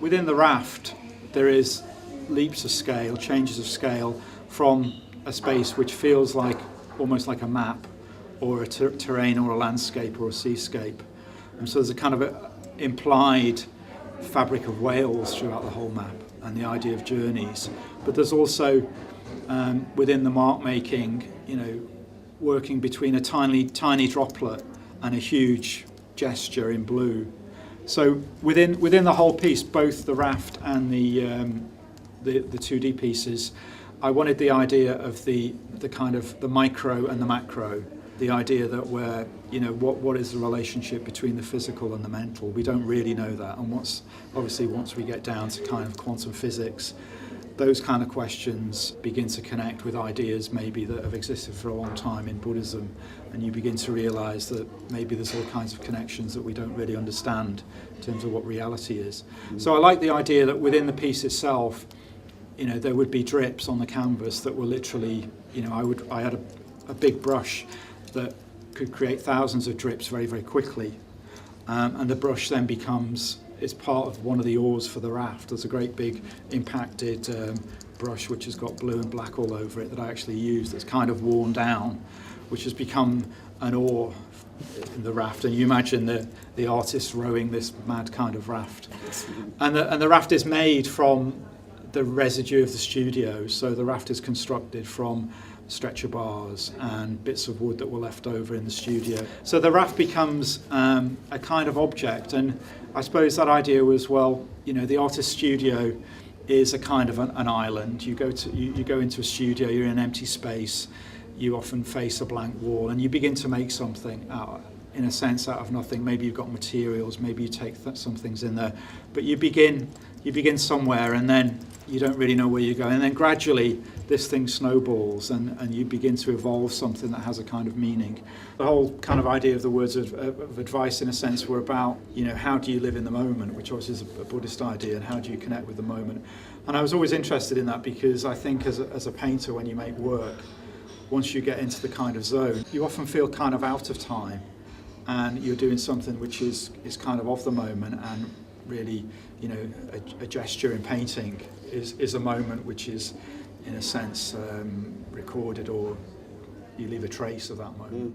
within the raft, there is leaps of scale, changes of scale from a space which feels like almost like a map or a terrain or a landscape or a seascape. And so there's a kind of implied fabric of Wales throughout the whole map and the idea of journeys. But there's also, within the mark making, working between a tiny droplet and a huge gesture in blue. So within the whole piece, both the raft and the 2D pieces, I wanted the idea of the kind of the micro and the macro. The idea that we're, what is the relationship between the physical and the mental? We don't really know that. And once we get down to kind of quantum physics, those kind of questions begin to connect with ideas maybe that have existed for a long time in Buddhism, and you begin to realize that maybe there's all kinds of connections that we don't really understand in terms of what reality is. So I like the idea that within the piece itself, there would be drips on the canvas that were literally, I had a big brush that could create thousands of drips very, very quickly. And the brush then it's part of one of the oars for the raft. There's a great big impacted brush which has got blue and black all over it that I actually use, that's kind of worn down, which has become an oar in the raft. And you imagine the artist rowing this mad kind of raft. And the raft is made from the residue of the studio. So the raft is constructed from stretcher bars and bits of wood that were left over in the studio. So the raft becomes a kind of object, and I suppose that idea was, the artist's studio is a kind of an island. You go into a studio, you're in an empty space, you often face a blank wall, and you begin to make something in a sense out of nothing. Maybe you've got materials, maybe you take some things in there, but you begin somewhere, and then you don't really know where you're going, and then gradually this thing snowballs and you begin to evolve something that has a kind of meaning. The whole kind of idea of the words of advice, in a sense, were about, how do you live in the moment, which obviously is a Buddhist idea, and how do you connect with the moment. And I was always interested in that because I think as a painter, when you make work, once you get into the kind of zone, you often feel kind of out of time, and you're doing something which is kind of the moment, and really, a gesture in painting is a moment which is, in a sense, recorded, or you leave a trace of that moment.